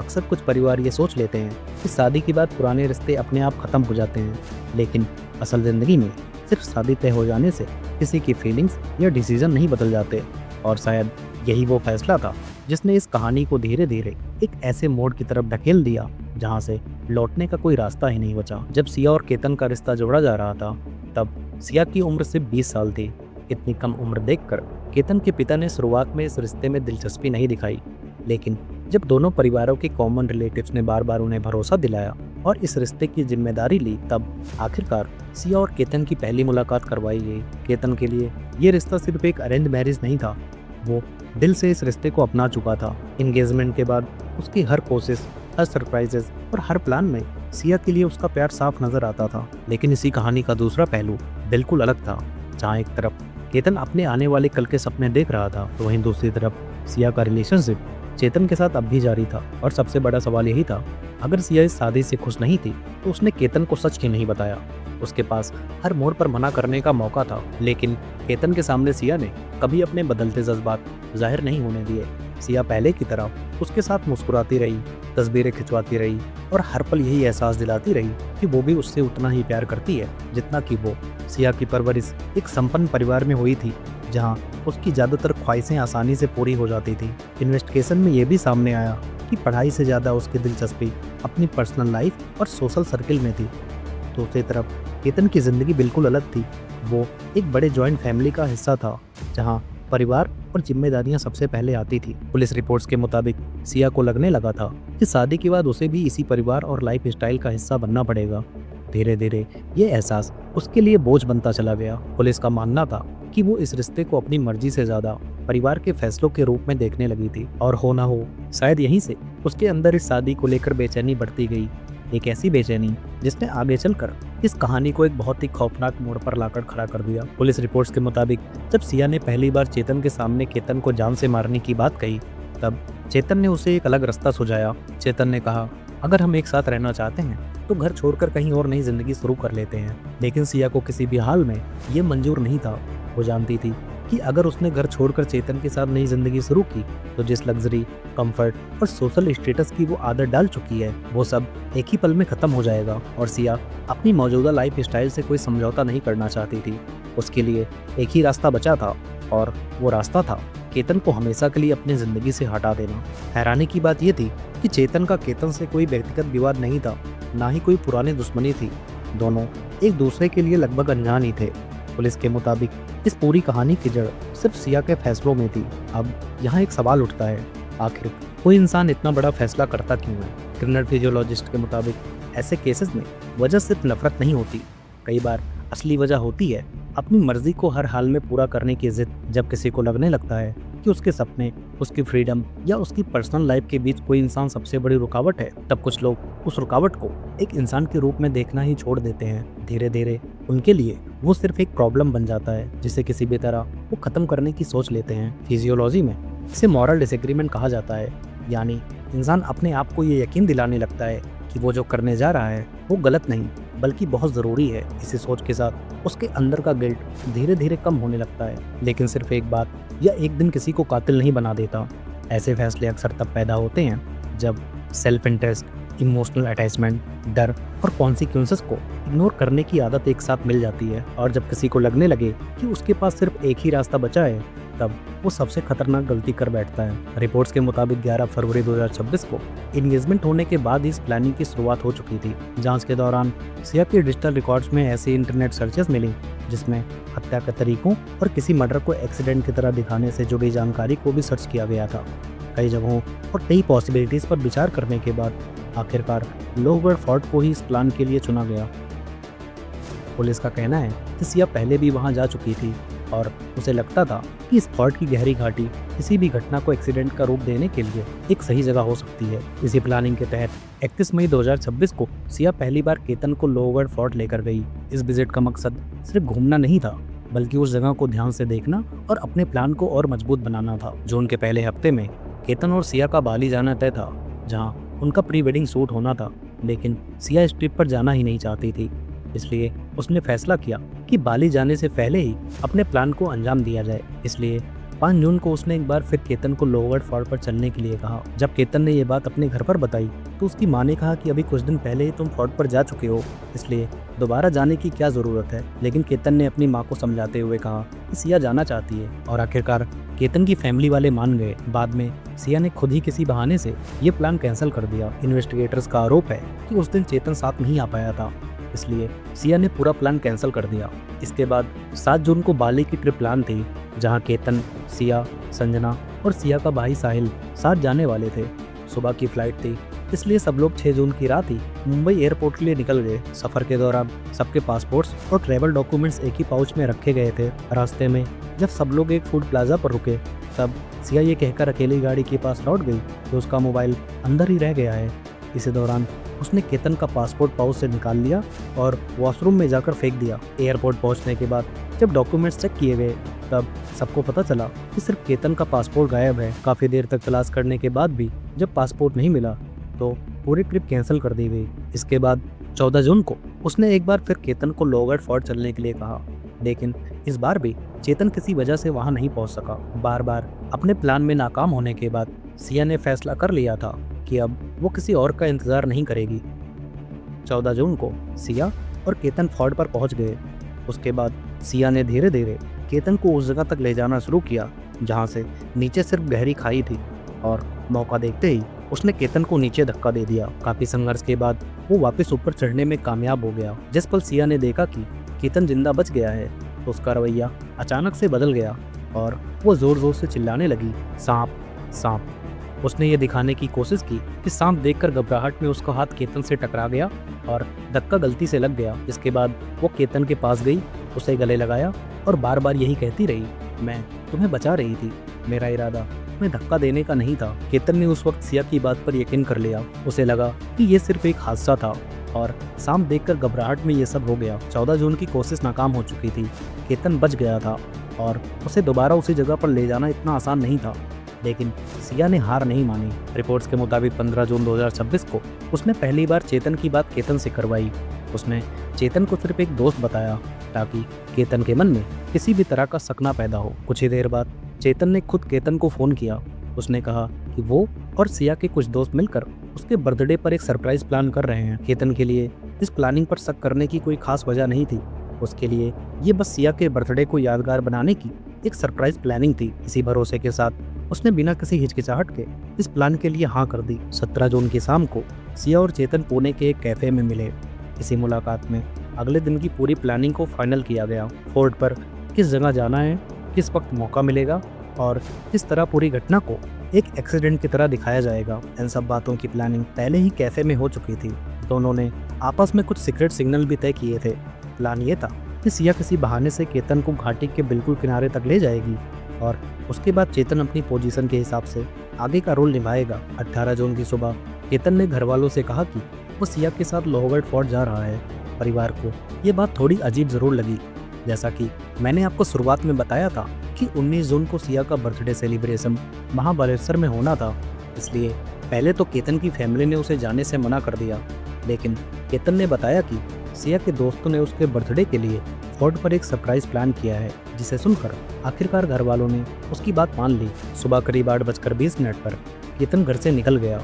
A: अक्सर कुछ परिवार ये सोच लेते हैं कि शादी के बाद पुराने रिश्ते अपने आप खत्म हो जाते हैं, लेकिन असल ज़िंदगी में सिर्फ शादी तय हो जाने से किसी की फीलिंग्स या डिसीजन नहीं बदल जाते। और शायद यही वो फैसला था जिसने इस कहानी को धीरे धीरे एक ऐसे मोड़ की तरफ धकेल दिया जहाँ से लौटने का कोई रास्ता ही नहीं बचा। जब सिया और केतन का रिश्ता जोड़ा जा रहा था तब सिया की उम्र सिर्फ 20 साल थी। इतनी कम उम्र देखकर केतन के पिता ने शुरुआत में इस रिश्ते में दिलचस्पी नहीं दिखाई, लेकिन जब दोनों परिवारों के कॉमन रिलेटिव्स ने बार बार उन्हें भरोसा दिलाया और इस रिश्ते की जिम्मेदारी ली, तब आखिरकार सिया और केतन की पहली मुलाकात करवाई गई। केतन के लिए ये रिश्ता सिर्फ एक अरेंज मैरिज नहीं था, वो दिल से इस रिश्ते को अपना चुका था। एंगेजमेंट के बाद उसकी हर कोशिश, हर सरप्राइजेस और हर प्लान में सिया के लिए उसका प्यार साफ नजर आता था। लेकिन इसी कहानी का दूसरा पहलू बिल्कुल अलग था। जहाँ एक तरफ केतन अपने आने वाले कल के सपने देख रहा था तो वहीं दूसरी तरफ सिया का रिलेशनशिप चेतन के साथ अब भी जारी था। और सबसे बड़ा सवाल यही था, अगर सिया इस शादी से खुश नहीं थी तो उसने केतन को सच क्यों नहीं बताया। उसके पास हर मोड़ पर मना करने का मौका था, लेकिन केतन के सामने सिया ने कभी अपने बदलते जज्बात जाहिर नहीं होने दिए। सिया पहले की तरह उसके साथ मुस्कुराती रही, तस्वीरें खिंचवाती रही और हर पल यही एहसास दिलाती रही कि वो भी उससे उतना ही प्यार करती है जितना कि वो। सिया की परवरिश एक संपन्न परिवार में हुई थी जहाँ उसकी ज़्यादातर ख्वाहिशें आसानी से पूरी हो जाती थी। इन्वेस्टिगेशन में ये भी सामने आया कि पढ़ाई से ज़्यादा उसकी दिलचस्पी अपनी पर्सनल लाइफ और सोशल सर्किल में थी। दूसरी तरफ केतन की ज़िंदगी बिल्कुल अलग थी। वो एक बड़े जॉइंट फैमिली का हिस्सा था जहाँ परिवार और जिम्मेदारियां सबसे पहले आती थी। पुलिस रिपोर्ट्स के मुताबिक सिया को लगने लगा था कि शादी के बाद उसे भी इसी परिवार और लाइफ स्टाइल का हिस्सा बनना पड़ेगा। धीरे धीरे ये एहसास उसके लिए बोझ बनता चला गया। पुलिस का मानना था कि वो इस रिश्ते को अपनी मर्जी से ज्यादा परिवार के फैसलों के रूप में देखने लगी थी। और हो ना हो शायद यहीं से उसके अंदर इस शादी को लेकर बेचैनी बढ़ती गई। एक ऐसी बेचैनी जिसने आगे चलकर इस कहानी को एक बहुत ही खौफनाक मोड़ पर लाकर खड़ा कर दिया। पुलिस रिपोर्ट्स के मुताबिक जब सिया ने पहली बार चेतन के सामने केतन को जान से मारने की बात कही तब चेतन ने उसे एक अलग रास्ता सुझाया। चेतन ने कहा, अगर हम एक साथ रहना चाहते हैं तो घर छोड़कर कहीं और नई जिंदगी शुरू कर लेते हैं। लेकिन सिया को किसी भी हाल में ये मंजूर नहीं था। वो जानती थी कि अगर उसने घर छोड़कर चेतन के साथ नई जिंदगी शुरू की तो जिस लग्जरी, कंफर्ट और सोशल स्टेटस की वो आदत डाल चुकी है वो सब एक ही पल में खत्म हो जाएगा। और सिया अपनी मौजूदा लाइफ स्टाइल से कोई समझौता नहीं करना चाहती थी। उसके लिए एक ही रास्ता बचा था और वो रास्ता था केतन को हमेशा के लिए अपनी जिंदगी से हटा देना। हैरानी की बात यह थी कि चेतन का केतन से कोई व्यक्तिगत विवाद नहीं था, ना ही कोई पुरानी दुश्मनी थी। दोनों एक दूसरे के लिए लगभग अनजान ही थे। पुलिस के मुताबिक इस पूरी कहानी की जड़ सिर्फ सिया के फैसलों में थी। अब यहाँ एक सवाल उठता है, आखिर कोई इंसान इतना बड़ा फैसला करता क्यों है? क्रिमिनल फिजियोलॉजिस्ट के मुताबिक ऐसे केसेस में वजह सिर्फ नफरत नहीं होती, कई बार असली वजह होती है अपनी मर्जी को हर हाल में पूरा करने की जिद। जब किसी को लगने लगता है कि उसके सपने, उसकी फ्रीडम या उसकी पर्सनल लाइफ के बीच कोई इंसान सबसे बड़ी रुकावट है, तब कुछ लोग उस रुकावट को एक इंसान के रूप में देखना ही छोड़ देते हैं। धीरे धीरे उनके लिए वो सिर्फ एक प्रॉब्लम बन जाता है जिसे किसी भी तरह वो खत्म करने की सोच लेते हैं। फिजियोलॉजी में इसे मॉरल डिसएग्रीमेंट कहा जाता है, यानी इंसान अपने आप को ये यकीन दिलाने लगता है कि वो जो करने जा रहा है वो गलत नहीं बल्कि बहुत ज़रूरी है। इसी सोच के साथ उसके अंदर का गिल्ट धीरे धीरे कम होने लगता है। लेकिन सिर्फ एक बात या एक दिन किसी को कातिल नहीं बना देता। ऐसे फैसले अक्सर तब पैदा होते हैं जब सेल्फ इंटरेस्ट, इमोशनल अटैचमेंट, डर और कॉन्सिक्वेंसेस को इग्नोर करने की आदत एक साथ मिल जाती है। और जब किसी को लगने लगे कि उसके पास सिर्फ एक ही रास्ता बचा है, तब वो सबसे खतरनाक गलती कर बैठता है। रिपोर्ट्स के मुताबिक 11 फरवरी 2026 को एंगेजमेंट होने के बाद इस प्लानिंग की शुरुआत हो चुकी थी। जांच के दौरान सिया के डिजिटल रिकॉर्ड्स में ऐसी इंटरनेट सर्चेस मिली जिसमें हत्या के तरीकों और किसी मर्डर को एक्सीडेंट की तरह दिखाने से जुड़ी जानकारी को भी सर्च किया गया था। कई जगहों और कई पॉसिबिलिटीज पर विचार करने के बाद आखिरकार लोहगढ़ फोर्ट को ही इस प्लान के लिए चुना गया। पुलिस का कहना है कि सिया पहले भी वहां जा चुकी थी और उसे लगता था कि इस फोर्ट की गहरी घाटी किसी भी घटना को एक्सीडेंट का रूप देने के लिए एक सही जगह हो सकती है। इसी प्लानिंग के तहत 31 मई 2026 को सिया पहली बार केतन को लोहगढ़ फोर्ट लेकर गई। इस विजिट का मकसद सिर्फ घूमना नहीं था बल्कि उस जगह को ध्यान से देखना और अपने प्लान को और मजबूत बनाना था। जून के पहले हफ्ते में केतन और सिया का बाली जाना तय था, जहाँ उनका प्री वेडिंग शूट होना था। लेकिन सिया इस ट्रिप पर जाना ही नहीं चाहती थी, इसलिए उसने फैसला किया कि बाली जाने से पहले ही अपने प्लान को अंजाम दिया जाए। इसलिए 5 जून को उसने एक बार फिर केतन को लोहगढ़ फोर्ट पर चलने के लिए कहा। जब केतन ने ये बात अपने घर पर बताई तो उसकी माँ ने कहा कि अभी कुछ दिन पहले ही तुम फोर्ट पर जा चुके हो, इसलिए दोबारा जाने की क्या ज़रूरत है। लेकिन केतन ने अपनी माँ को समझाते हुए कहा कि सिया जाना चाहती है और आखिरकार केतन की फैमिली वाले मान गए। बाद में सिया ने खुद ही किसी बहाने से ये प्लान कैंसिल कर दिया। इन्वेस्टिगेटर्स का आरोप है कि उस दिन चेतन साथ नहीं आ पाया था, इसलिए सिया ने पूरा प्लान कैंसिल कर दिया। इसके बाद 7 जून को बाली की ट्रिप प्लान थी, जहां केतन, सिया, संजना और सिया का भाई साहिल साथ जाने वाले थे। सुबह की फ्लाइट थी, इसलिए सब लोग 6 जून की रात ही मुंबई एयरपोर्ट के लिए निकल गए। सफ़र के दौरान सबके पासपोर्ट्स और ट्रैवल डॉक्यूमेंट्स एक ही पाउच में रखे गए थे। रास्ते में जब सब लोग एक फूड प्लाजा पर रुके तब सिया ये कहकर अकेली गाड़ी के पास लौट गई कि उसका मोबाइल अंदर ही रह गया है। इसी दौरान उसने केतन का पासपोर्ट पाउच से निकाल लिया और वॉशरूम में जाकर फेंक दिया। एयरपोर्ट पहुंचने के बाद जब डॉक्यूमेंट्स चेक किए गए तब सबको पता चला कि सिर्फ केतन का पासपोर्ट गायब है। काफ़ी देर तक तलाश करने के बाद भी जब पासपोर्ट नहीं मिला तो पूरी ट्रिप कैंसिल कर दी गई। इसके बाद 14 जून को उसने एक बार फिर केतन को लोहगढ़ फोर्ट चलने के लिए कहा, लेकिन इस बार भी चेतन किसी वजह से वहां नहीं पहुंच सका। बार बार अपने प्लान में नाकाम होने के बाद सिया ने फैसला कर लिया था कि अब वो किसी और का इंतज़ार नहीं करेगी। 14 जून को सिया और केतन फोर्ट पर पहुंच गए। उसके बाद सिया ने धीरे धीरे केतन को उस जगह तक ले जाना शुरू किया जहां से नीचे सिर्फ गहरी खाई थी और मौका देखते ही उसने केतन को नीचे धक्का दे दिया। काफ़ी संघर्ष के बाद वो वापस ऊपर चढ़ने में कामयाब हो गया। जिस पल सिया ने देखा कि केतन जिंदा बच गया है तो उसका रवैया अचानक से बदल गया और वो ज़ोर ज़ोर से चिल्लाने लगी, सांप सांप। उसने ये दिखाने की कोशिश की कि सांप देखकर घबराहट में उसका हाथ केतन से टकरा गया और धक्का गलती से लग गया। इसके बाद वो केतन के पास गई, उसे गले लगाया और बार बार यही कहती रही, मैं तुम्हें बचा रही थी, मेरा इरादा तुम्हें धक्का देने का नहीं था। केतन ने उस वक्त सिया की बात पर यकीन कर लिया। उसे लगा कि ये सिर्फ एक हादसा था और सांप देखकर घबराहट में ये सब हो गया। 14 जून की कोशिश नाकाम हो चुकी थी। केतन बच गया था और उसे दोबारा उसी जगह पर ले जाना इतना आसान नहीं था। लेकिन सिया ने हार नहीं मानी। रिपोर्ट्स के मुताबिक 15 जून 2026 को उसने पहली बार चेतन की बात केतन से करवाई। उसने चेतन को सिर्फ एक दोस्त बताया ताकि केतन के मन में किसी भी तरह का शक ना पैदा हो। कुछ ही देर बाद चेतन ने खुद केतन को फ़ोन किया। उसने कहा कि वो और सिया के कुछ दोस्त मिलकर उसके बर्थडे पर एक सरप्राइज प्लान कर रहे हैं। केतन के लिए इस प्लानिंग पर शक करने की कोई खास वजह नहीं थी। उसके लिए ये बस सिया के बर्थडे को यादगार बनाने की एक सरप्राइज प्लानिंग थी। इसी भरोसे के साथ उसने बिना किसी हिचकिचाहट के इस प्लान के लिए हाँ कर दी। 17 जून की शाम को सिया और चेतन पुणे के एक कैफे में मिले। इसी मुलाकात में अगले दिन की पूरी प्लानिंग को फाइनल किया गया। फोर्ट पर किस जगह जाना है, किस वक्त मौका मिलेगा और किस तरह पूरी घटना को एक एक्सीडेंट की तरह दिखाया जाएगा। इन सब बातों की प्लानिंग पहले ही कैफे में हो चुकी थी। दोनों ने आपस में कुछ सीक्रेट सिग्नल भी तय किए थे। प्लान ये था कि सिया किसी बहाने से केतन को घाटी के बिल्कुल किनारे तक ले जाएगी और उसके बाद चेतन अपनी पोजीशन के हिसाब से आगे का रोल निभाएगा। 18 जून की सुबह केतन ने घर वालों से कहा कि वो सिया के साथ लोहगढ़ फोर्ट जा रहा है। परिवार को ये बात थोड़ी अजीब जरूर लगी। जैसा कि मैंने आपको शुरुआत में बताया था कि 19 जून को सिया का बर्थडे सेलिब्रेशन महाबलेश्वर में होना था, इसलिए पहले तो केतन की फैमिली ने उसे जाने से मना कर दिया। लेकिन केतन ने बताया कि सिया के दोस्तों ने उसके बर्थडे के लिए फोर्ट पर एक सरप्राइज प्लान किया है, जिसे सुनकर आखिरकार घर वालों ने उसकी बात मान ली। सुबह करीब 8:20 पर केतन घर से निकल गया।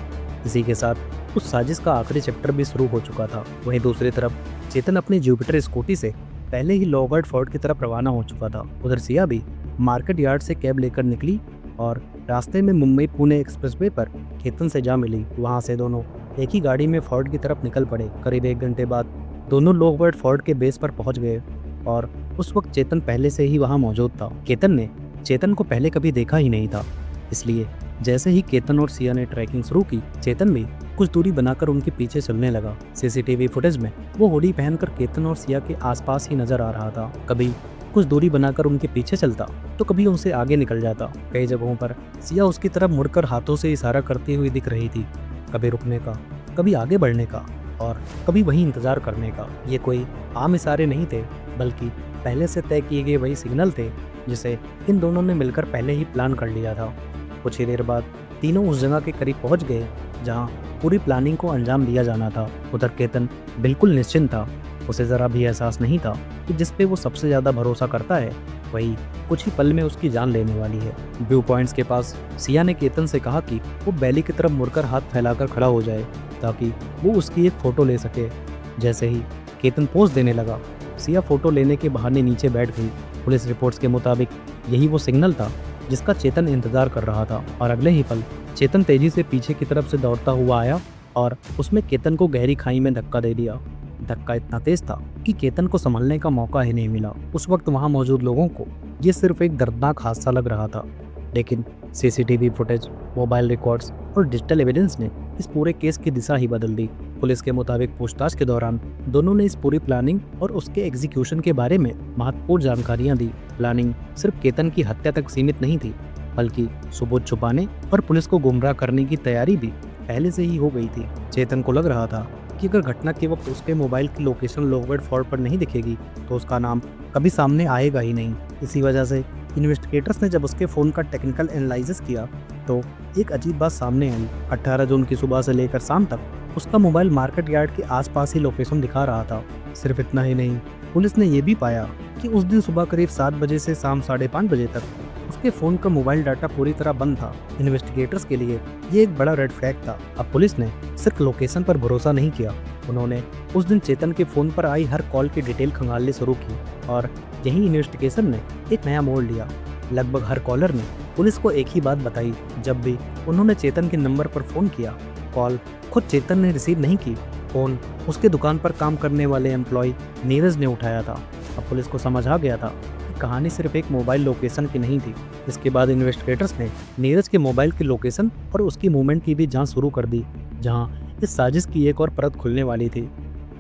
A: इसी के साथ उस साजिश का आखिरी चैप्टर भी शुरू हो चुका था। वहीं दूसरी तरफ चेतन अपनी जुपिटर स्कूटी से पहले ही लोहगढ़ फोर्ट की तरफ रवाना हो चुका था। उधर सिया भी मार्केट यार्ड से कैब लेकर निकली और रास्ते में मुंबई पुणे एक्सप्रेसवे पर केतन से जा मिली। वहां से दोनों एक ही गाड़ी में फोर्ट की तरफ निकल पड़े। करीब 1 घंटे बाद दोनों लोहगढ़ फोर्ट के बेस पर पहुंच गए और उस वक्त चेतन पहले से ही वहां मौजूद था। केतन ने चेतन को पहले कभी देखा ही नहीं था, इसलिए जैसे ही केतन और सिया ने ट्रैकिंग शुरू की, चेतन भी कुछ दूरी बनाकर उनके पीछे चलने लगा। सीसीटीवी फुटेज में वो हुडी पहनकर केतन और सिया के आसपास ही नजर आ रहा था। कभी कुछ दूरी बनाकर उनके पीछे चलता तो कभी उनसे आगे निकल जाता। कई जगहों पर सिया उसकी तरफ मुड़कर हाथों से इशारा करती हुई दिख रही थी, कभी रुकने का, कभी आगे बढ़ने का और कभी वहीं इंतजार करने का। ये कोई आम इशारे नहीं थे, बल्कि पहले से तय किए गए वही सिग्नल थे जिसे इन दोनों ने मिलकर पहले ही प्लान कर लिया था। कुछ ही देर बाद तीनों उस जगह के करीब पहुंच गए जहां पूरी प्लानिंग को अंजाम दिया जाना था। उधर केतन बिल्कुल निश्चिंत था। उसे ज़रा भी एहसास नहीं था कि जिस पे वो सबसे ज़्यादा भरोसा करता है वही कुछ ही पल में उसकी जान लेने वाली है। व्यू पॉइंट्स के पास सिया ने केतन से कहा कि वो बैली की तरफ मुड़कर हाथ फैलाकर खड़ा हो जाए ताकि वो उसकी एक फ़ोटो ले सके। जैसे ही केतन पोज देने लगा, सिया फ़ोटो लेने के बहाने नीचे बैठ गई। पुलिस रिपोर्ट्स के मुताबिक यही वो सिग्नल था जिसका चेतन इंतजार कर रहा था और अगले ही पल चेतन तेजी से पीछे की तरफ से दौड़ता हुआ आया और उसने केतन को गहरी खाई में धक्का दे दिया। धक्का इतना तेज था कि केतन को संभलने का मौका ही नहीं मिला। उस वक्त वहां मौजूद लोगों को ये सिर्फ एक दर्दनाक हादसा लग रहा था, लेकिन सीसीटीवी फुटेज, मोबाइल रिकॉर्ड्स और डिजिटल एविडेंस ने इस पूरे केस की दिशा ही बदल दी। पुलिस के मुताबिक पूछताछ के दौरान दोनों ने इस पूरी प्लानिंग और उसके एग्जीक्यूशन के बारे में महत्वपूर्ण जानकारियां दी। प्लानिंग सिर्फ केतन की हत्या तक सीमित नहीं थी, बल्कि सबूत छुपाने और पुलिस को गुमराह करने की तैयारी भी पहले से ही हो गई थी। चेतन को लग रहा था कि अगर घटना के वक्त उसके मोबाइल की लोकेशन लोहगढ़ फोर्ट पर नहीं दिखेगी तो उसका नाम कभी सामने आएगा ही नहीं। इसी वजह से इन्वेस्टिगेटर्स ने जब उसके फ़ोन का टेक्निकल एनालिसिस किया तो एक अजीब बात सामने आई। 18 जून की सुबह से लेकर शाम तक उसका मोबाइल मार्केट यार्ड के आसपास ही लोकेशन दिखा रहा था। सिर्फ इतना ही नहीं, पुलिस ने यह भी पाया कि उस दिन सुबह करीब 7 बजे से शाम 5:30 बजे तक उसके फ़ोन का मोबाइल डाटा पूरी तरह बंद था। इन्वेस्टिगेटर्स के लिए ये एक बड़ा रेड फ्लैग था। अब पुलिस ने सिर्फ लोकेशन पर भरोसा नहीं किया, उन्होंने उस दिन चेतन के फ़ोन पर आई हर कॉल की डिटेल खंगालनी शुरू की और यही इन्वेस्टिगेशन ने एक नया मोड़ लिया। लगभग हर कॉलर ने पुलिस को एक ही बात बताई। जब भी उन्होंने चेतन के नंबर पर फ़ोन किया, कॉल खुद चेतन ने रिसीव नहीं की, फ़ोन उसके दुकान पर काम करने वाले एम्प्लॉय नीरज ने उठाया था। अब पुलिस को समझ आ गया था कि कहानी सिर्फ एक मोबाइल लोकेशन की नहीं थी। इसके बाद इन्वेस्टिगेटर्स ने नीरज के मोबाइल की लोकेशन और उसकी मूवमेंट की भी जांच शुरू कर दी, जहां इस साजिश की एक और परत खुलने वाली थी।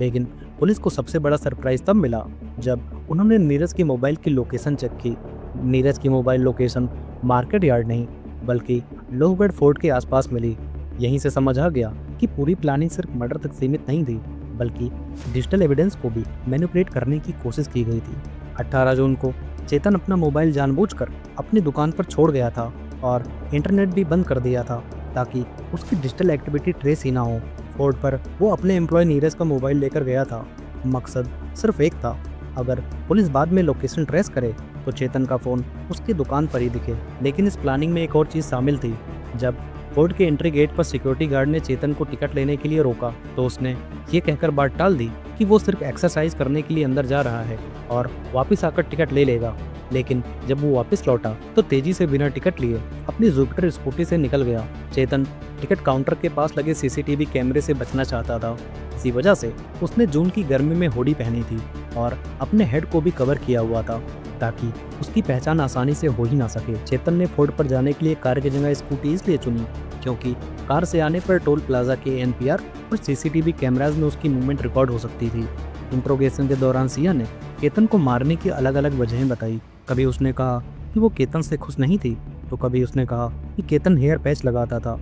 A: लेकिन पुलिस को सबसे बड़ा सरप्राइज तब मिला जब उन्होंने नीरज की मोबाइल की लोकेशन चेक की। नीरज की मोबाइल लोकेशन मार्केट यार्ड नहीं बल्कि लोहगढ़ फोर्ट के आसपास मिली। यहीं से समझ आ गया कि पूरी प्लानिंग सिर्फ मर्डर तक सीमित नहीं थी, बल्कि डिजिटल एविडेंस को भी मैनिपुलेट करने की कोशिश की गई थी। 18 जून को चेतन अपना मोबाइल जानबूझकर अपनी दुकान पर छोड़ गया था और इंटरनेट भी बंद कर दिया था ताकि उसकी डिजिटल एक्टिविटी ट्रेस ही ना हो। फोर्ड पर वो अपने एम्प्लॉय नीरज का मोबाइल लेकर गया था। मकसद सिर्फ एक था, अगर पुलिस बाद में लोकेशन ट्रेस करे तो चेतन का फ़ोन उसकी दुकान पर ही दिखे। लेकिन इस प्लानिंग में एक और चीज़ शामिल थी। जब फोर्ड के एंट्री गेट पर सिक्योरिटी गार्ड ने चेतन को टिकट लेने के लिए रोका तो उसने ये कहकर बात टाल दी कि वो सिर्फ एक्सरसाइज करने के लिए अंदर जा रहा है और वापस आकर टिकट ले लेगा। लेकिन जब वो वापस लौटा तो तेजी से बिना टिकट लिए अपनी जुपिटर स्कूटी से निकल गया। चेतन टिकट काउंटर के पास लगे सीसीटीवी कैमरे से बचना चाहता था। इसी वजह से उसने जून की गर्मी में हुडी पहनी थी और अपने हेड को भी कवर किया हुआ था ताकि उसकी पहचान आसानी से हो ही ना सके। चेतन ने फोर्ड पर जाने के लिए कार की जगह स्कूटी इसलिए चुनी क्योंकि कार से आने पर टोल प्लाजा के एनपीआर और सीसीटीवी कैमराज में उसकी मूवमेंट रिकॉर्ड हो सकती थी। इंट्रोगेशन के दौरान सिया ने केतन को मारने की अलग अलग वजहें बताई। कभी उसने कहा कि वो केतन से खुश नहीं थी तो कभी उसने कहा कि केतन हेयर पैच लगाता था।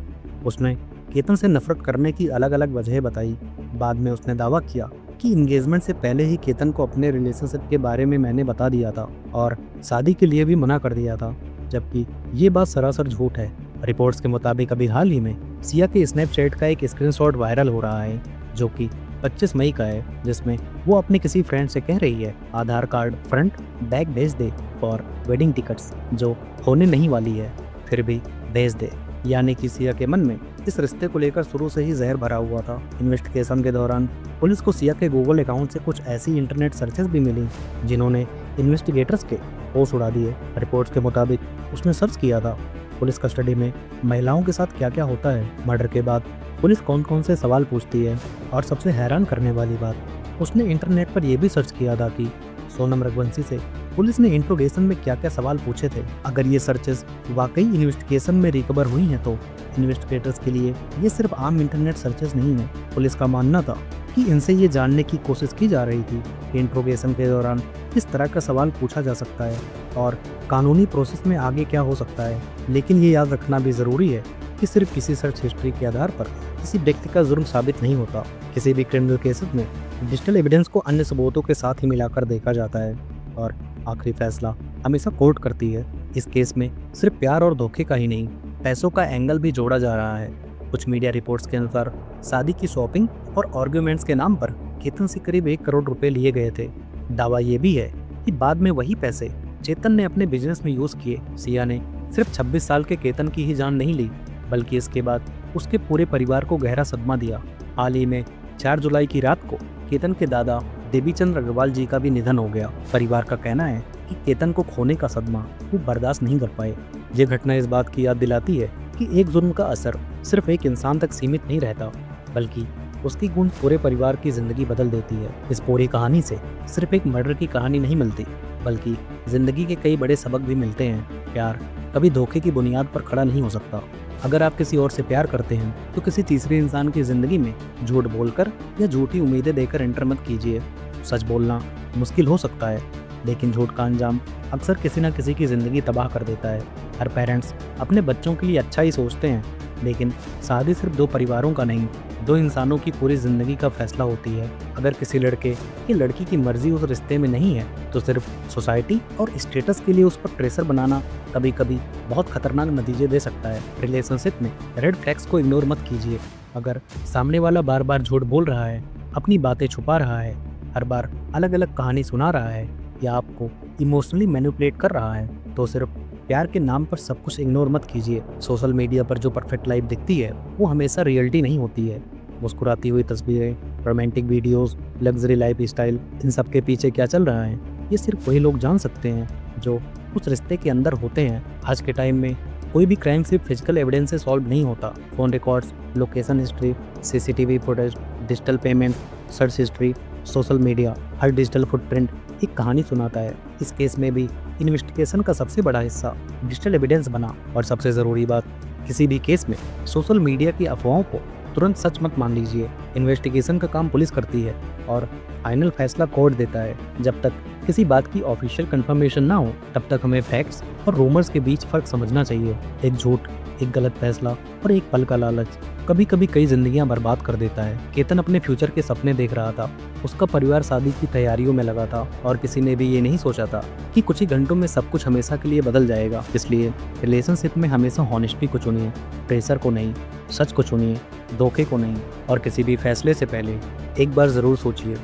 A: उसने केतन से नफरत करने की अलग अलग वजहें बताई। बाद में उसने दावा किया कि इंगेजमेंट से पहले ही केतन को अपने रिलेशनशिप के बारे में मैंने बता दिया था और शादी के लिए भी मना कर दिया था, जबकि ये बात सरासर झूठ है। रिपोर्ट्स के मुताबिक अभी हाल ही में सिया के स्नैपचैट का एक स्क्रीनशॉट वायरल हो रहा है जो कि 25 मई का है, जिसमें वो अपने किसी फ्रेंड से कह रही है आधार कार्ड फ्रंट बैक भेज दे और वेडिंग टिकट्स जो होने नहीं वाली है फिर भी भेज दे। यानी कि सिया के मन में इस रिश्ते को लेकर शुरू से ही जहर भरा हुआ था। इन्वेस्टिगेशन के दौरान पुलिस को सिया के गूगल अकाउंट से कुछ ऐसी इंटरनेट सर्चेस भी मिली जिन्होंने इन्वेस्टिगेटर्स के होश उड़ा दिए। रिपोर्ट्स के मुताबिक उसने सर्च किया था पुलिस कस्टडी में महिलाओं के साथ क्या क्या होता है, मर्डर के बाद पुलिस कौन कौन से सवाल पूछती है, और सबसे हैरान करने वाली बात उसने इंटरनेट पर यह भी सर्च किया था कि सोनम रघुवंशी से पुलिस ने इंट्रोगेशन में क्या क्या सवाल पूछे थे। अगर ये सर्चेस वाकई इन्वेस्टिगेशन में रिकवर हुई हैं तो इन्वेस्टिगेटर्स के लिए ये सिर्फ आम इंटरनेट सर्चेस नहीं है। पुलिस का मानना था कि इनसे ये जानने की कोशिश की जा रही थी कि इंट्रोगेशन के दौरान किस तरह का सवाल पूछा जा सकता है और कानूनी प्रोसेस में आगे क्या हो सकता है। लेकिन ये याद रखना भी ज़रूरी है कि सिर्फ किसी सर्च हिस्ट्री के आधार पर किसी व्यक्ति का जुर्म साबित नहीं होता। किसी भी क्रिमिनल केसेस में डिजिटल एविडेंस को अन्य सबूतों के साथ ही मिलाकर देखा जाता है और आखिरी फैसला हमेशा कोर्ट करती है। इस केस में सिर्फ प्यार और धोखे का ही नहीं, पैसों का एंगल भी जोड़ा जा रहा है। कुछ मीडिया रिपोर्ट्स के अनुसार शादी की शॉपिंग और आर्ग्यूमेंट्स के नाम पर केतन से करीब 1 करोड़ रुपए लिए गए थे। दावा ये भी है कि बाद में वही पैसे चेतन ने अपने बिजनेस में यूज़ किए। सिया ने सिर्फ 26 साल के केतन की ही जान नहीं ली बल्कि इसके बाद उसके पूरे परिवार को गहरा सदमा दिया। हाल ही में 4 जुलाई की रात को केतन के दादा देवीचंद अग्रवाल जी का भी निधन हो गया। परिवार का कहना है कि केतन को खोने का सदमा वो बर्दाश्त नहीं कर पाए। ये घटना इस बात की याद दिलाती है कि एक जुर्म का असर सिर्फ एक इंसान तक सीमित नहीं रहता बल्कि उसकी गूंज पूरे परिवार की जिंदगी बदल देती है। इस पूरी कहानी से सिर्फ एक मर्डर की कहानी नहीं मिलती बल्कि जिंदगी के कई बड़े सबक भी मिलते हैं। प्यार कभी धोखे की बुनियाद पर खड़ा नहीं हो सकता। अगर आप किसी और से प्यार करते हैं तो किसी तीसरे इंसान की जिंदगी में झूठ बोलकर या झूठी उम्मीदें देकर एंटर मत कीजिए। सच बोलना मुश्किल हो सकता है लेकिन झूठ का अंजाम अक्सर किसी न किसी की ज़िंदगी तबाह कर देता है। हर पेरेंट्स अपने बच्चों के लिए अच्छा ही सोचते हैं लेकिन शादी सिर्फ 2 परिवारों का नहीं, 2 इंसानों की पूरी ज़िंदगी का फैसला होती है। अगर किसी लड़के या लड़की की मर्जी उस रिश्ते में नहीं है तो सिर्फ सोसाइटी और स्टेटस के लिए उस पर प्रेशर बनाना कभी कभी बहुत खतरनाक नतीजे दे सकता है। रिलेशनशिप में रेड फ्लैग्स को इग्नोर मत कीजिए। अगर सामने वाला बार बार झूठ बोल रहा है, अपनी बातें छुपा रहा है, हर बार अलग अलग कहानी सुना रहा है या आपको इमोशनली मैनिपुलेट कर रहा है तो सिर्फ प्यार के नाम पर सब कुछ इग्नोर मत कीजिए। सोशल मीडिया पर जो परफेक्ट लाइफ दिखती है वो हमेशा रियलिटी नहीं होती है। मुस्कुराती हुई तस्वीरें, romantic videos, luxury life style, इन सब के पीछे क्या चल रहा है ये सिर्फ वही लोग जान सकते हैं जो उस रिश्ते के अंदर होते हैं। आज के टाइम में कोई भी क्राइम सिर्फ फिजिकल एविडेंस से सॉल्व नहीं होता। Phone records, location history, CCTV footage, digital payment, search history, social media, हर डिजिटल फुटप्रिंट एक कहानी सुनाता है। इस केस में भी इन्वेस्टिगेशन का सबसे बड़ा हिस्सा डिजिटल एविडेंस बना। और सबसे ज़रूरी बात, किसी भी केस में सोशल मीडिया की अफवाहों को तुरंत सच मत मान लीजिए। इन्वेस्टिगेशन का काम पुलिस करती है और फाइनल फैसला कोर्ट देता है। जब तक किसी बात की ऑफिशियल कंफर्मेशन ना हो तब तक हमें फैक्ट्स और रूमर्स के बीच फ़र्क समझना चाहिए। एक झूठ, एक गलत फैसला और एक पल का लालच कभी कभी कई जिंदगियां बर्बाद कर देता है। केतन अपने फ्यूचर के सपने देख रहा था, उसका परिवार शादी की तैयारियों में लगा था और किसी ने भी ये नहीं सोचा था कि कुछ ही घंटों में सब कुछ हमेशा के लिए बदल जाएगा। इसलिए रिलेशनशिप में हमेशा हॉनेस्टी को चुनिए, प्रेशर को नहीं, सच को चुनिए, धोखे को नहीं। और किसी भी फैसले से पहले एक बार ज़रूर सोचिए,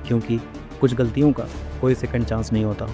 A: क्योंकि कुछ गलतियों का कोई सेकंड चांस नहीं होता।